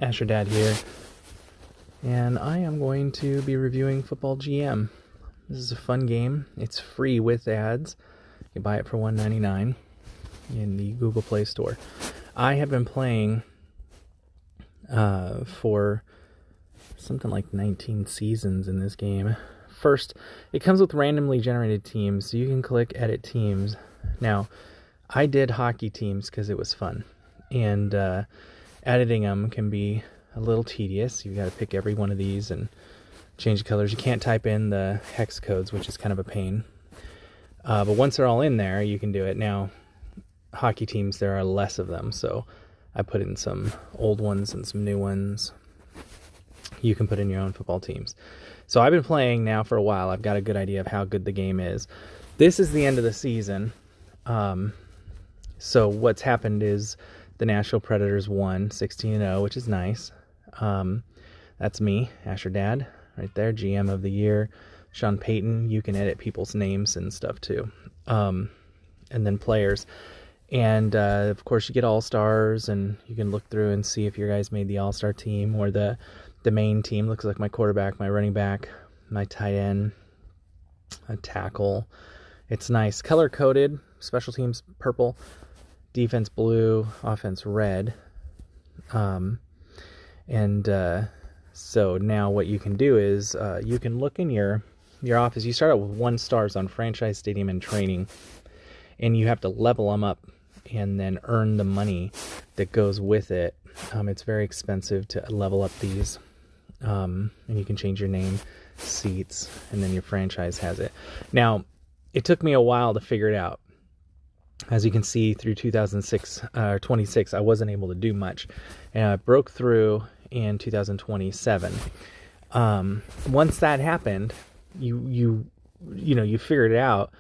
Asher Dad here, and I am going to be reviewing Football GM. This is a fun game. It's free with ads. You can buy it for $1.99 in the Google Play Store. I have been playing for something like 19 seasons in this game. First, it comes with randomly generated teams, so you can click Edit Teams. Now, I did hockey teams because it was fun, and editing them can be a little tedious. You've got to pick every one of these and change the colors. You can't type in the hex codes, which is kind of a pain. But once they're all in there, you can do it. Now, hockey teams, there are less of them, so I put in some old ones and some new ones. You can put in your own football teams. So I've been playing now for a while. I've got a good idea of how good the game is. This is the end of the season. So what's happened is the Nashville Predators won 16-0, which is nice. That's me, Asher Dad, right there, GM of the year. Sean Payton. You can edit people's names and stuff too. And then players. And of course you get all-stars, and you can look through and see if your guys made the all-star team or the main team. Looks like my quarterback, my running back, my tight end, a tackle. It's nice. Color-coded. Special teams purple, defense blue, offense red. So now what you can do is you can look in your office. You start out with 1 stars on franchise, stadium, and training, and you have to level them up and then earn the money that goes with it. It's very expensive to level up these, and you can change your name, seats, and then your franchise has it. Now, it took me a while to figure it out. As you can see, through 26, I wasn't able to do much, and I broke through in 2027. Once that happened, you figured it out,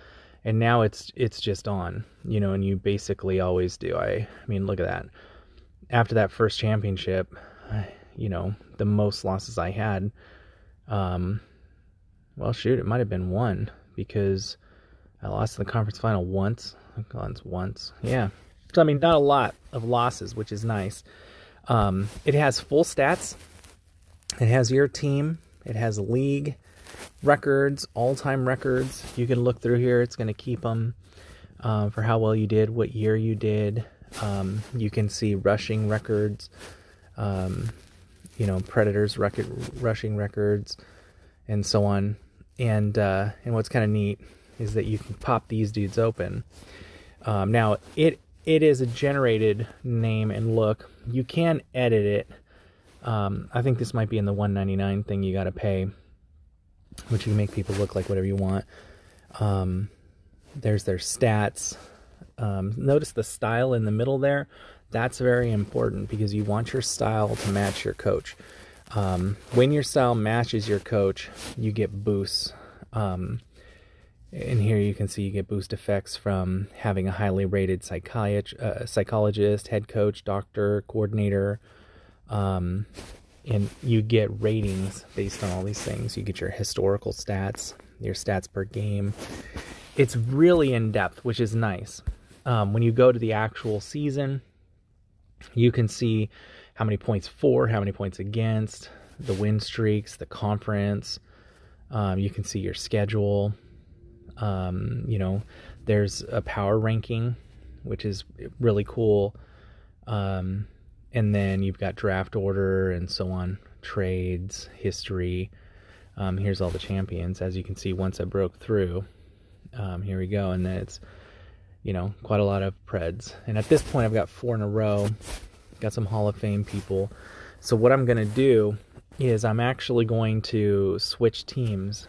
and now it's just on, and you basically always do. I mean, look at that. After that first championship, the most losses I had, well, shoot, it might have been 1, because I lost in the conference final once. Yeah. So, I mean, not a lot of losses, which is nice. It has full stats. It has your team. It has league records, all-time records. You can look through here. It's going to keep them for how well you did, what year you did. You can see rushing records, Predators rushing records, and so on. And what's kind of neat is that you can pop these dudes open. Now, it is a generated name and look. You can edit it. I think this might be in the $1.99 thing you got to pay, which you can make people look like whatever you want. There's their stats. Notice the style in the middle there. That's very important because you want your style to match your coach. When your style matches your coach, you get boosts. And here you can see you get boost effects from having a highly rated psychologist, head coach, doctor, coordinator, and you get ratings based on all these things. You get your historical stats, your stats per game. It's really in-depth, which is nice. When you go to the actual season, you can see how many points for, how many points against, the win streaks, the conference. You can see your schedule. There's a power ranking, which is really cool. And then you've got draft order and so on, trades, history. Here's all the champions. As you can see, once I broke through, here we go. And then it's, quite a lot of Preds. And at this point, I've got 4 in a row, got some Hall of Fame people. So what I'm going to do is I'm actually going to switch teams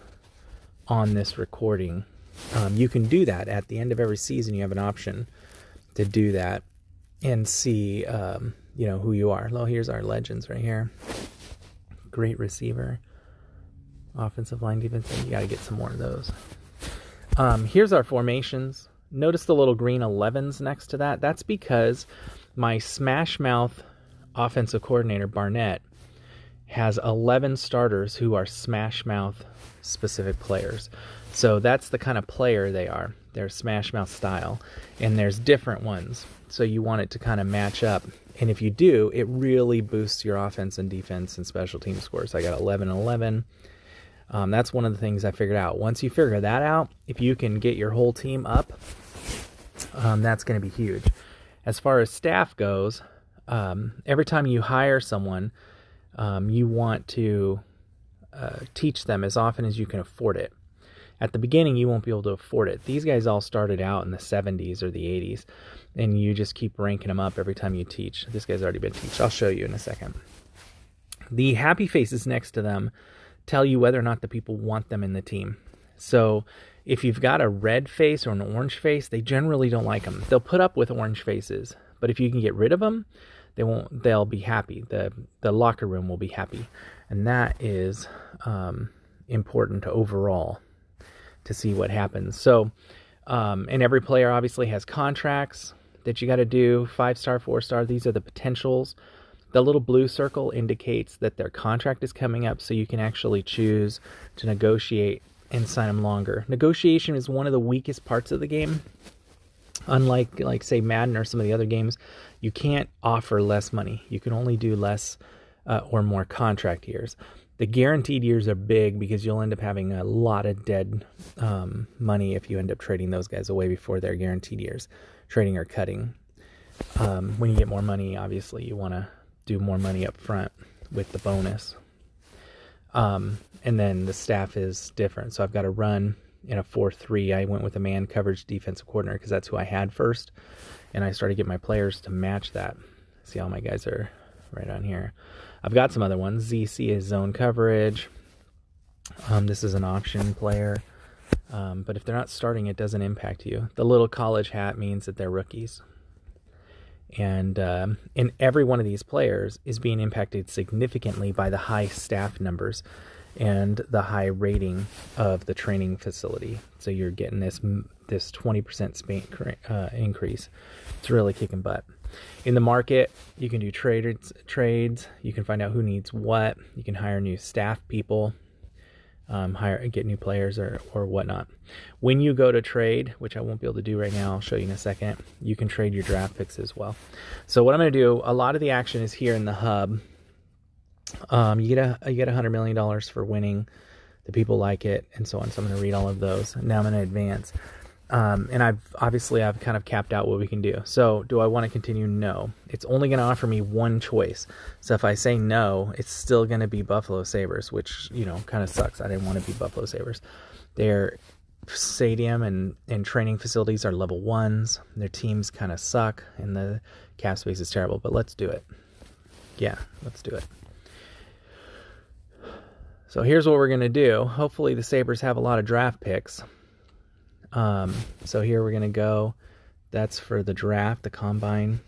on this recording. You can do that at the end of every season. You have an option to do that and see, who you are. Well, here's our legends right here. Great receiver, offensive line, defense. You got to get some more of those. Here's our formations. Notice the little green 11s next to that. That's because my Smash Mouth offensive coordinator, Barnett, has 11 starters who are Smash Mouth specific players. So that's the kind of player they are. They're Smash Mouth style. And there's different ones. So you want it to kind of match up. And if you do, it really boosts your offense and defense and special team scores. I got 11 and 11. That's one of the things I figured out. Once you figure that out, if you can get your whole team up, that's going to be huge. As far as staff goes, every time you hire someone, you want to teach them as often as you can afford it. At the beginning, you won't be able to afford it. These guys all started out in the 70s or the 80s, and you just keep ranking them up every time you teach. This guy's already been taught. I'll show you in a second. The happy faces next to them tell you whether or not the people want them in the team. So if you've got a red face or an orange face, they generally don't like them. They'll put up with orange faces, but if you can get rid of them, they'll be happy. The locker room will be happy. And that is important overall to see what happens. So, and every player obviously has contracts that you got to do, 5-star, 4-star. These are the potentials. The little blue circle indicates that their contract is coming up, so you can actually choose to negotiate and sign them longer. Negotiation is one of the weakest parts of the game. Unlike, like, say, Madden or some of the other games, you can't offer less money. You can only do less or more contract years. The guaranteed years are big because you'll end up having a lot of dead money if you end up trading those guys away before their guaranteed years, trading or cutting. When you get more money, obviously, you want to do more money up front with the bonus. And then the staff is different. So I've got to run in a 4-3. I went with a man coverage defensive coordinator because that's who I had first. And I started getting my players to match that. See, all my guys are right on here. I've got some other ones. ZC is zone coverage. This is an option player. But if they're not starting, it doesn't impact you. The little college hat means that they're rookies. And every one of these players is being impacted significantly by the high staff numbers and the high rating of the training facility. So you're getting this 20% increase. It's really kicking butt. In the market, you can do trades. You can find out who needs what. You can hire new staff people, get new players or whatnot. When you go to trade, which I won't be able to do right now, I'll show you in a second, you can trade your draft picks as well. So what I'm going to do, a lot of the action is here in the hub. You get $100 million for winning. The people like it, and so on. So I'm going to read all of those. Now I'm going to advance. And I've kind of capped out what we can do. So do I want to continue? No. It's only going to offer me one choice. So if I say no, it's still going to be Buffalo Sabres, which, kind of sucks. I didn't want to be Buffalo Sabres. Their stadium and training facilities are level 1s. Their teams kind of suck, and the cap space is terrible. But let's do it. Yeah, let's do it. So here's what we're going to do. Hopefully the Sabres have a lot of draft picks. So here we're going to go. That's for the draft, the combine.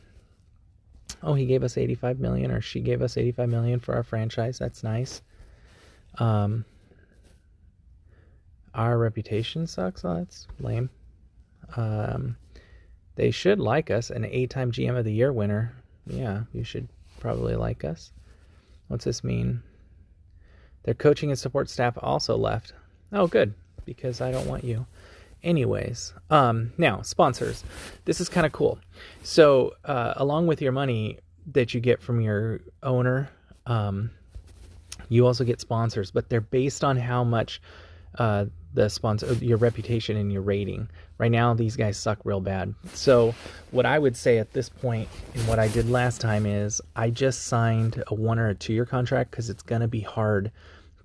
Oh, he gave us 85 million, or she gave us 85 million for our franchise. That's nice. Our reputation sucks. Oh, that's lame. They should like us. An 8-time GM of the Year winner. Yeah, you should probably like us. What's this mean? Their coaching and support staff also left. Oh, good, because I don't want you. Anyways, now, sponsors. This is kind of cool. So, along with your money that you get from your owner, you also get sponsors, but they're based on how much the sponsor, your reputation and your rating. Right now, these guys suck real bad. So, what I would say at this point, and what I did last time, is I just signed a 1 or a 2-year contract because it's going to be hard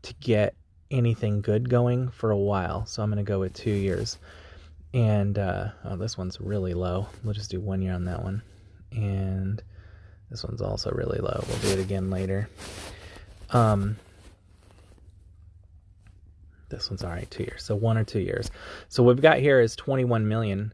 to get anything good going for a while. So I'm going to go with 2 years. And this one's really low. We'll just do 1 year on that one. And this one's also really low. We'll do it again later. This one's all right, 2 years. So 1 or 2 years. So what we've got here is 21 million.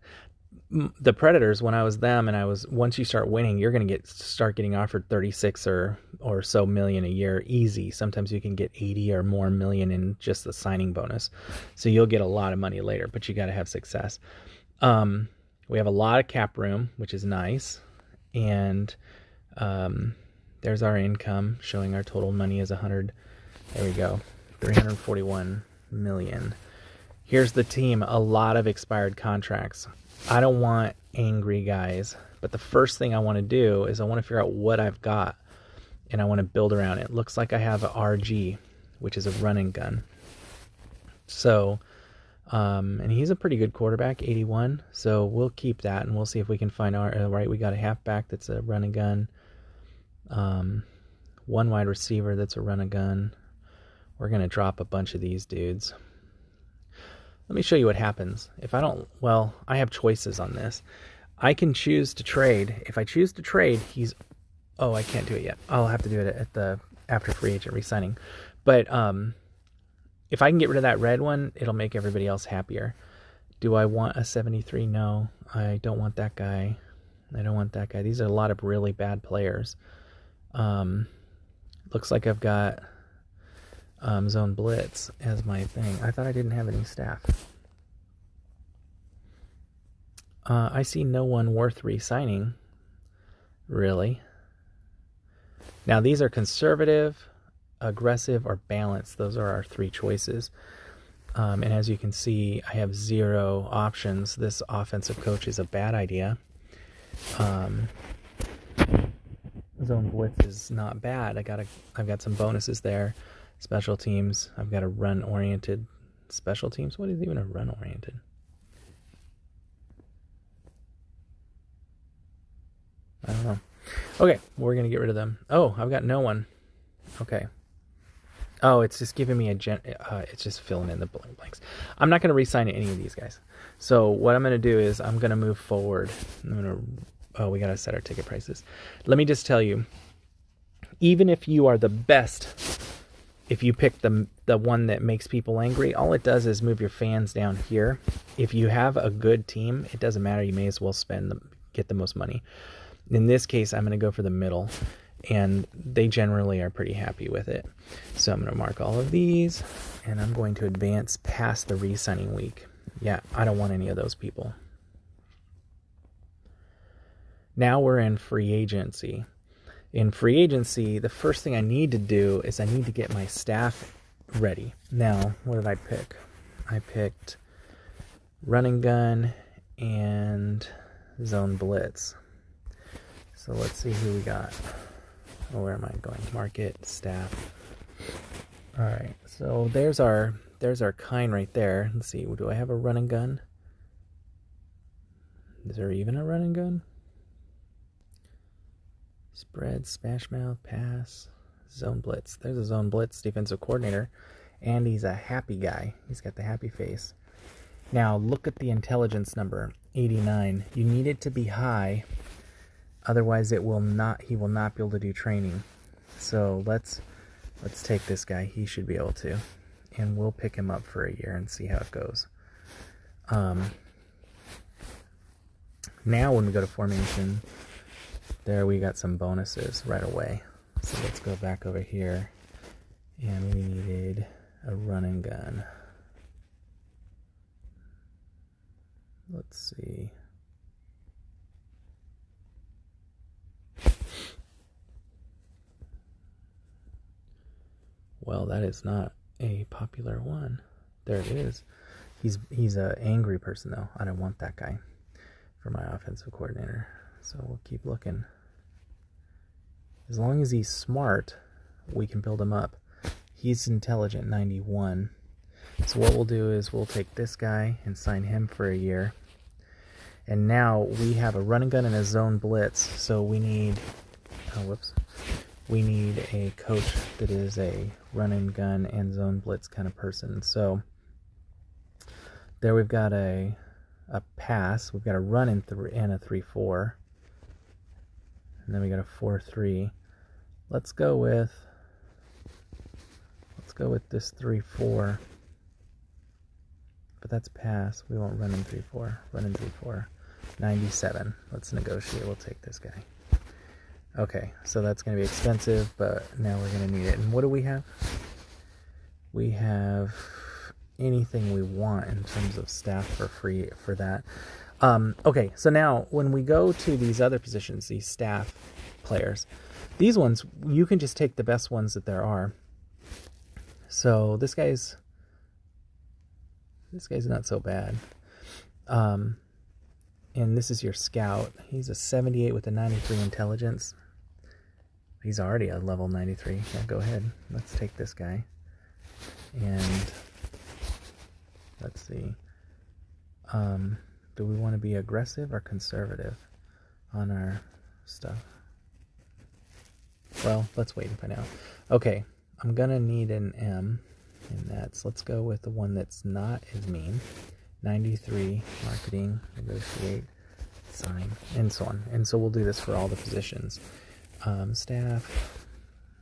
The Predators, when I was them, once you start winning, you're going to start getting offered 36 or so million a year easy. Sometimes you can get 80 or more million in just the signing bonus. So you'll get a lot of money later, but you got to have success. We have a lot of cap room, which is nice. And there's our income showing our total money is 100. There we go. 341 million. Here's the team. A lot of expired contracts. I don't want angry guys But the first thing I want to do is I want to figure out what I've got, and I want to build around it. Looks like I have a RG, which is a run and gun. So, and he's a pretty good quarterback, 81. So we'll keep that, and we'll see if we can find our, right, we got a halfback that's a run and gun. One wide receiver that's a run and gun. We're going to drop a bunch of these dudes. Let me show you what happens. If I don't, well, I have choices on this. I can choose to trade. If I choose to trade, he's, oh, I can't do it yet. I'll have to do it at the, after free agent re-signing. But if I can get rid of that red one, it'll make everybody else happier. Do I want a 73? No, I don't want that guy. I don't want that guy. These are a lot of really bad players. Looks like I've got Zone Blitz as my thing. I thought I didn't have any staff. I see no one worth re-signing, really. Now these are conservative, aggressive, or balanced. Those are our three choices. And as you can see, I have 0 options. This offensive coach is a bad idea. Zone Blitz is not bad. I've got some bonuses there. Special teams. I've got a run-oriented special teams. What is even a run-oriented? I don't know. Okay, we're going to get rid of them. Oh, I've got no one. Okay. Oh, it's just giving me it's just filling in the blanks. I'm not going to re-sign any of these guys. So what I'm going to do is I'm going to move forward. Oh, we got to set our ticket prices. Let me just tell you, even if you are the best, if you pick the one that makes people angry, all it does is move your fans down here. If you have a good team, it doesn't matter. You may as well get the most money. In this case, I'm going to go for the middle, and they generally are pretty happy with it. So I'm going to mark all of these, and I'm going to advance past the re-signing week. Yeah, I don't want any of those people. Now we're in free agency. In free agency, the first thing I need to do is I need to get my staff ready. Now, what did I pick? I picked Run and Gun and Zone Blitz. So let's see who we got. Oh, where am I going? Market, staff. All right, so there's our kind right there. Let's see, do I have a Run and Gun? Is there even a Run and Gun? Spread, smash mouth, pass, Zone Blitz. There's a Zone Blitz defensive coordinator, and he's a happy guy. He's got the happy face. Now look at the intelligence number, 89. You need it to be high, otherwise he will not be able to do training. So let's take this guy. He should be able to, and we'll pick him up for a year and see how it goes. Now when we go to formation, there we got some bonuses right away. So let's go back over here, and we needed a Run and Gun. Let's see. Well, that is not a popular one. There it is. He's an angry person though. I don't want that guy for my offensive coordinator. So we'll keep looking. As long as he's smart, we can build him up. He's intelligent, 91. So what we'll do is we'll take this guy and sign him for a year. And now we have a Run and Gun and a Zone Blitz. So we need, we need a coach that is a Run and Gun and Zone Blitz kind of person. So there we've got a pass. We've got a run and a 3-4. And then we got a 4-3. Let's go with this 3-4. But that's pass. We won't run in 3-4. Run in 3-4. 97. Let's negotiate. We'll take this guy. Okay, so that's going to be expensive, but now we're going to need it. And what do we have? We have anything we want in terms of staff for free for that. Okay, so now when we go to these other positions, these staff players, these ones, you can just take the best ones that there are. So this guy's not so bad. And this is your scout. He's a 78 with a 93 intelligence. He's already a level 93. Yeah, go ahead. Let's take this guy. And let's see. Do we want to be aggressive or conservative on our stuff? Well, let's wait and find out. Okay, I'm gonna need an M, and let's go with the one that's not as mean. 93, marketing, negotiate, sign, and so on. And so we'll do this for all the positions. Staff,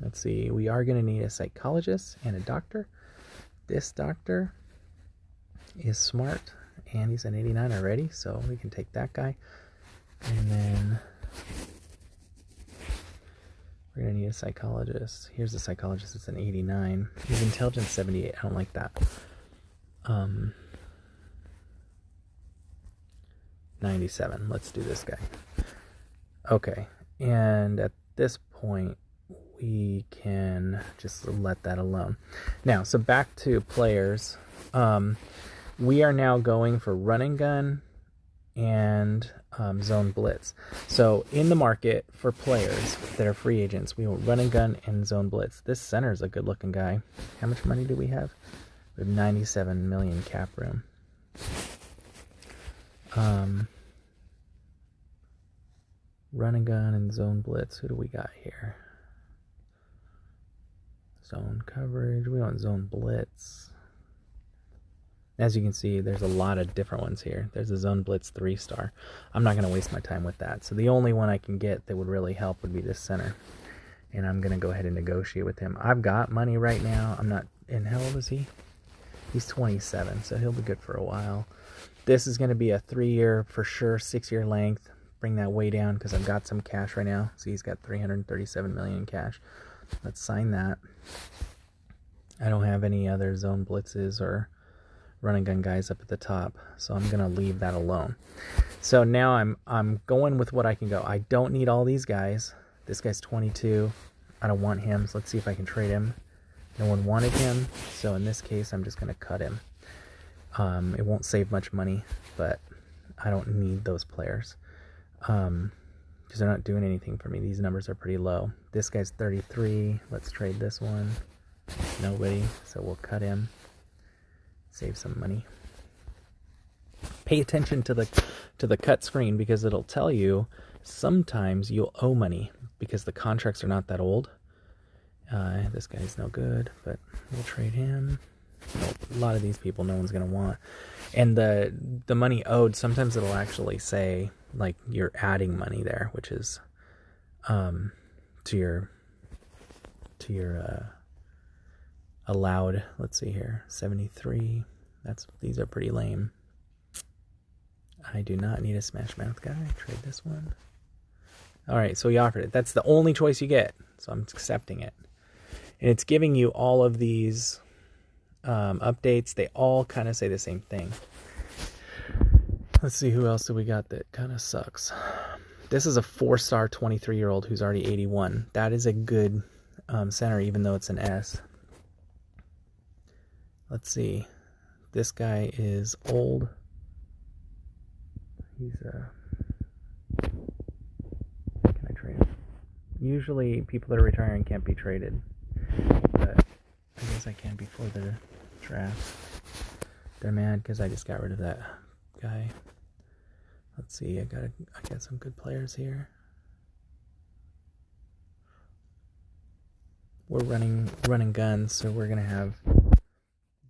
let's see, we are gonna need a psychologist and a doctor. This doctor is smart, and he's an 89 already, so we can take that guy. And then we're gonna need a psychologist. Here's a psychologist, it's an 89. He's intelligence 78, I don't like that. 97, let's do this guy. Okay, and at this point, we can just let that alone. Now, so back to players. We are now going for run and gun and zone blitz. So in the market for players that are free agents, we will run and gun and zone blitz. This center is a good looking guy. How much money do we have? We have 97 million cap room. Run and gun and zone blitz. Who do we got here? Zone coverage. We want zone blitz. As you can see, there's a lot of different ones here. There's a zone blitz 3-star. I'm not going to waste my time with that. So the only one I can get that would really help would be this center. And I'm going to go ahead and negotiate with him. I've got money right now. I'm not... And how old is he? He's 27, so he'll be good for a while. This is going to be a 3-year, for sure, 6-year length. Bring that way down because I've got some cash right now. See, he's got 337 million in cash. Let's sign that. I don't have any other zone blitzes or run and gun guys up at the top, so I'm gonna leave that alone. So now I'm going with what I can go. I don't need all these guys. This guy's 22. I don't want him, so let's see if I can trade him. No one wanted him, so in this case I'm just gonna cut him. It won't save much money, but I don't need those players because they're not doing anything for me. These numbers are pretty low. This guy's 33. Let's trade this one. Nobody, so we'll cut him. Save some money. Pay attention to the cut screen because it'll tell you sometimes you'll owe money because the contracts are not that old. This guy's no good, but we'll trade him. Nope, a lot of these people no one's gonna want. And the money owed, sometimes it'll actually say like you're adding money there, which is to your allowed. Let's see here, 73. These are pretty lame. I do not need a smash mouth guy. Trade this one. All right, so he offered it. That's the only choice you get, so I'm accepting it. And it's giving you all of these updates. They all kind of say the same thing. Let's see, who else do we got that kind of sucks. This is a 4-star 23-year-old who's already 81. That is a good center, even though it's an S. Let's see. This guy is old. He's can I trade him? Usually people that are retiring can't be traded, but I guess I can before the draft. They're mad because I just got rid of that guy. Let's see, I got some good players here. We're running guns, so we're gonna have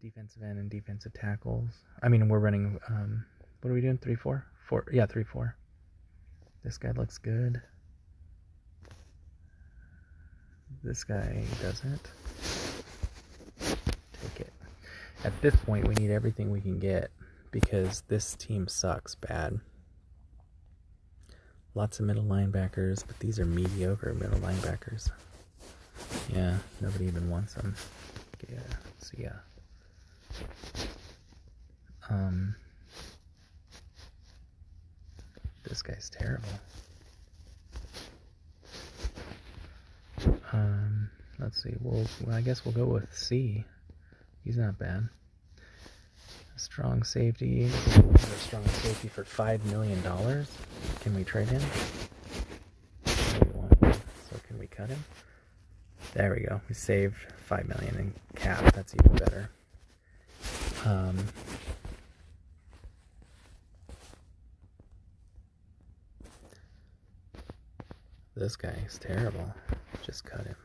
defensive end and defensive tackles. I mean, we're running what are we doing? 3-4? 4, yeah, 3-4. This guy looks good. This guy doesn't. Take it. At this point, we need everything we can get because this team sucks bad. Lots of middle linebackers, but these are mediocre middle linebackers. Yeah, nobody even wants them. Yeah, so yeah. This guy's terrible. Let's see. I guess we'll go with C. He's not bad. Strong safety. Strong safety for $5 million. Can we trade him? So can we cut him? There we go. We saved $5 million in cap. That's even better. This guy is terrible. Just cut him.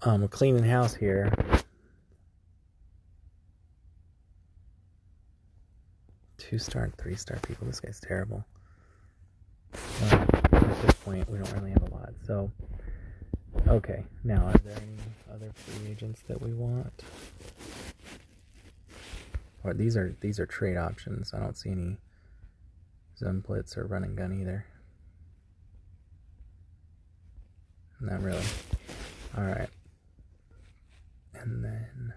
We're cleaning house here. 2-star and 3-star people. This guy's terrible. At this point, we don't really have a lot. So, okay. Now, are there any other free agents that we want? Or these are trade options. I don't see any zone blitz or run and gun either. Not really. All right. And then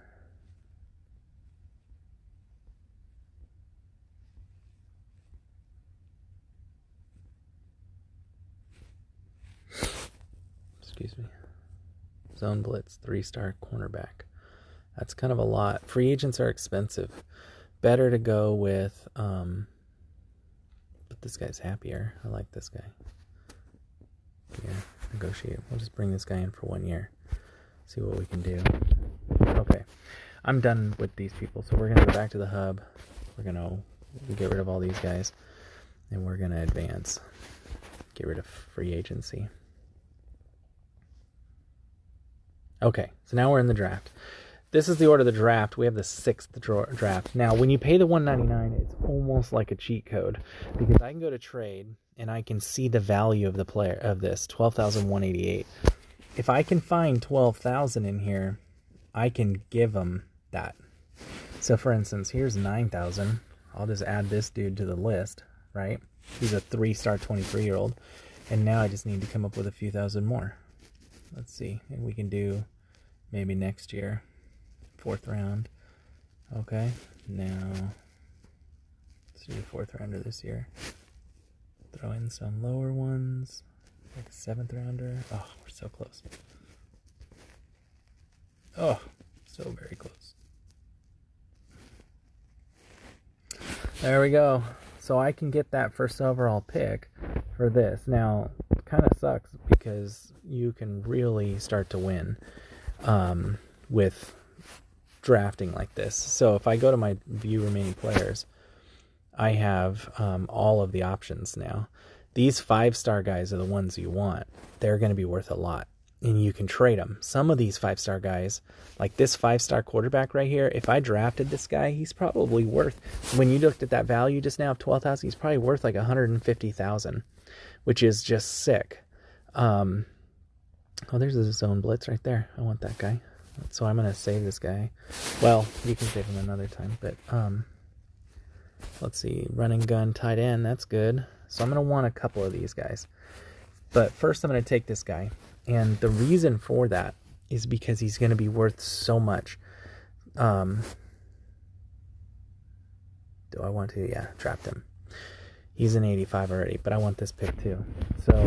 excuse me. Zone blitz, 3-star cornerback. That's kind of a lot. Free agents are expensive. Better to go with but this guy's happier. I like this guy. Yeah, negotiate. We'll just bring this guy in for 1 year. See what we can do. Okay. I'm done with these people, so we're going to go back to the hub. We're going to get rid of all these guys, and we're going to advance. Get rid of free agency. Okay, so now we're in the draft. This is the order of the draft. We have the 6th draft. Now, when you pay the $199, it's almost like a cheat code, because I can go to trade and I can see the value of the player of this, 12,188. If I can find 12,000 in here, I can give them that. So, for instance, here's 9,000. I'll just add this dude to the list, right? He's a 3-star 23-year-old, and now I just need to come up with a few thousand more. Let's see, and we can do maybe next year. 4th round. Okay, now let's do the 4th rounder this year. Throw in some lower ones, like a 7th rounder. Oh, we're so close. Oh, so very close. There we go. So I can get that first overall pick for this. Now, it kind of sucks because you can really start to win with drafting like this. So if I go to my view remaining players, I have all of the options now. These 5-star guys are the ones you want. They're going to be worth a lot, and you can trade them. Some of these 5-star guys, like this 5-star quarterback right here, if I drafted this guy, he's probably worth, when you looked at that value just now of 12,000, he's probably worth like 150,000, which is just sick. Oh, there's a zone blitz right there. I want that guy. So I'm going to save this guy. Well, you can save him another time, but let's see. Run and gun tight end. That's good. So I'm going to want a couple of these guys. But first I'm going to take this guy. And the reason for that is because he's going to be worth so much. Do I want to? Yeah, draft him. He's an 85 already, but I want this pick too. So now I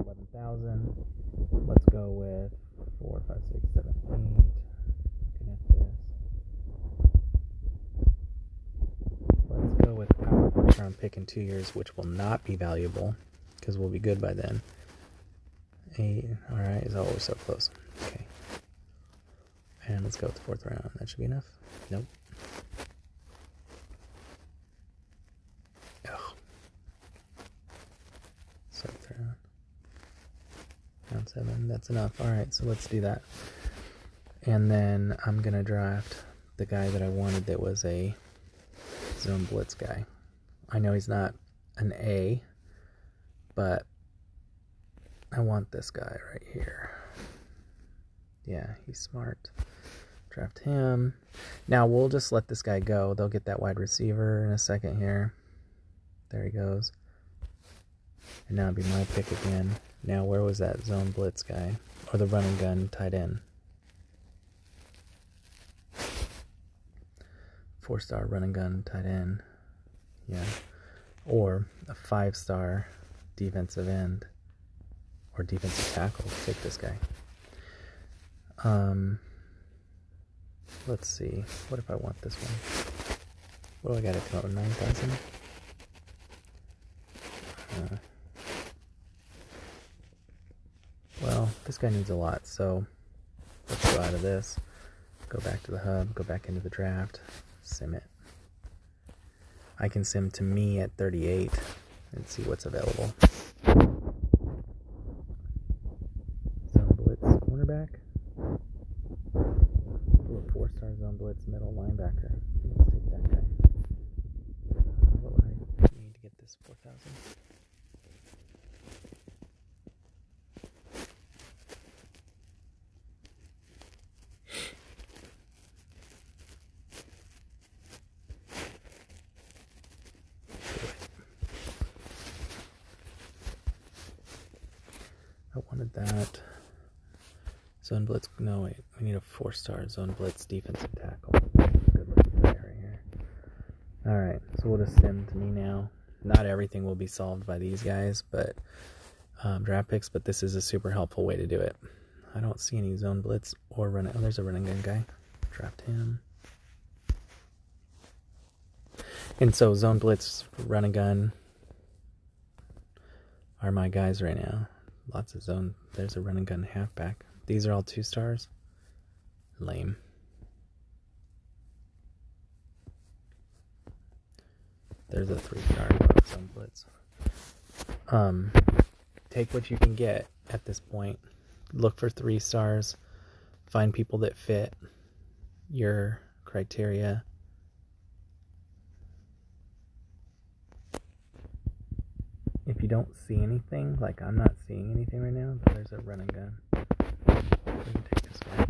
got to go with 11,000. Let's go with 4, 5, 6, 7, 8. Connect this. Let's go with our first round pick in 2 years, which will not be valuable because we'll be good by then. 8. All right. Oh, we're so close. Okay. And let's go with the 4th round. That should be enough. Nope. Oh. 7th round. Round 7. That's enough. All right. So let's do that. And then I'm going to draft the guy that I wanted that was a zone blitz guy. I know he's not an A, but I want this guy right here. Yeah, he's smart. Draft him. Now we'll just let this guy go. They'll get that wide receiver in a second here. There he goes. And now it'll be my pick again. Now where was that zone blitz guy? Or the run and gun tight end? 4-star run and gun tight end. Yeah. Or a 5-star defensive end. Or defensive tackle. Take this guy. let's see. What if I want this one? What do I got it to? 9,000? Well, this guy needs a lot, so let's go out of this. Go back to the hub, go back into the draft, sim it. I can sim to me at 38 and see what's available. Zone Blitz cornerback. Ooh, 4-star Zone Blitz middle linebacker. Let's take that guy. What would I need to get this 4,000? I wanted that. Zone Blitz, no wait, we need a 4-star Zone Blitz defensive tackle. Good looking player here. Alright, so we'll just sim to me now. Not everything will be solved by these guys, but draft picks, but this is a super helpful way to do it. I don't see any Zone Blitz or run. Oh, there's a running gun guy. Draft him. And so Zone Blitz, run and gun are my guys right now. Lots of zone. There's a run and gun halfback. These are all 2-stars. Lame. There's a 3-star Zone Blitz. Take what you can get at this point. Look for 3 stars. Find people that fit your criteria. If you don't see anything, like I'm not seeing anything right now, but there's a run and gun. We can take this guy.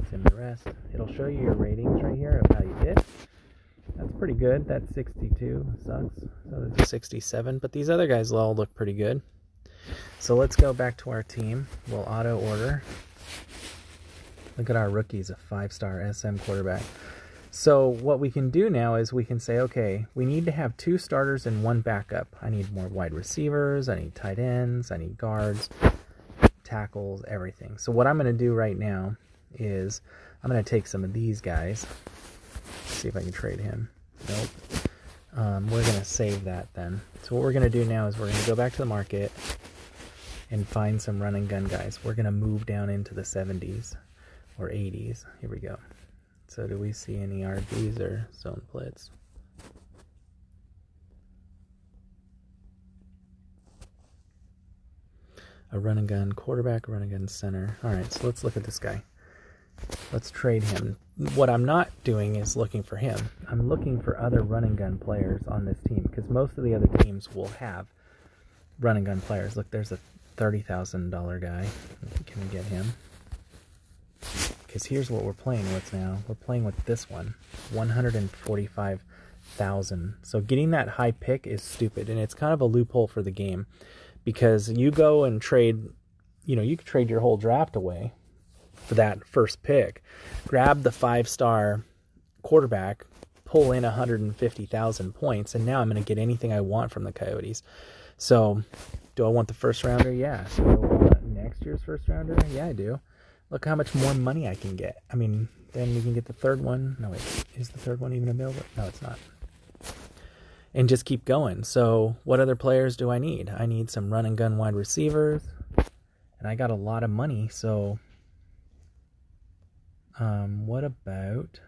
Sim the rest. It'll show you your ratings right here of how you did. That's pretty good. That's 62. Sucks. So it's a 67. But these other guys all look pretty good. So let's go back to our team. We'll auto order. Look at our rookies, a 5-star SM quarterback. So what we can do now is we can say, okay, we need to have 2 starters and 1 backup. I need more wide receivers. I need tight ends. I need guards, tackles, everything. So what I'm going to do right now is I'm going to take some of these guys. See if I can trade him. Nope. We're going to save that then. So what we're going to do now is we're going to go back to the market and find some run and gun guys. We're going to move down into the 70s or 80s. Here we go. So do we see any RBs or Zone Blitz? A run and gun quarterback, a run and gun center. All right, so let's look at this guy. Let's trade him. What I'm not doing is looking for him. I'm looking for other run and gun players on this team because most of the other teams will have run and gun players. Look, there's a $30,000 guy. Can we get him? Because here's what we're playing with now. We're playing with this one, 145,000. So getting that high pick is stupid, and it's kind of a loophole for the game because you go and trade, you know, you could trade your whole draft away for that first pick, grab the 5-star quarterback, pull in 150,000 points, and now I'm going to get anything I want from the Coyotes. So do I want the first rounder? Yeah. Do I want next year's first rounder? Yeah, I do. Look how much more money I can get. I mean, then we can get the third one. No, wait, is the third one even available? No, it's not. And just keep going. So what other players do I need? I need some run and gun wide receivers. And I got a lot of money, so what about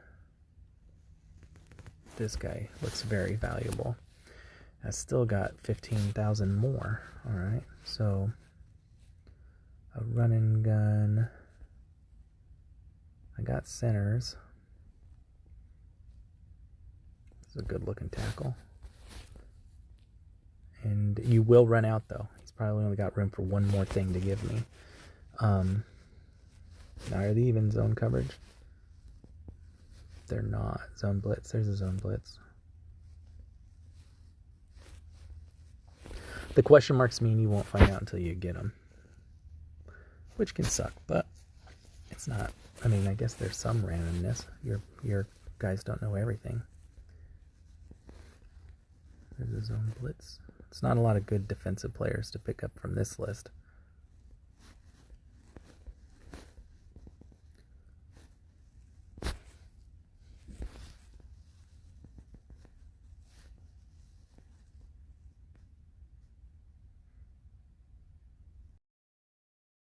this guy? Looks very valuable. I still got 15,000 more. All right, so a run and gun. I got centers. This is a good looking tackle. And you will run out though. He's probably only got room for one more thing to give me. Now are they even zone coverage? They're not. Zone Blitz. There's a Zone Blitz. The question marks mean you won't find out until you get them. Which can suck, but it's not. I mean, I guess there's some randomness. Your guys don't know everything. There's a Zone Blitz. It's not a lot of good defensive players to pick up from this list.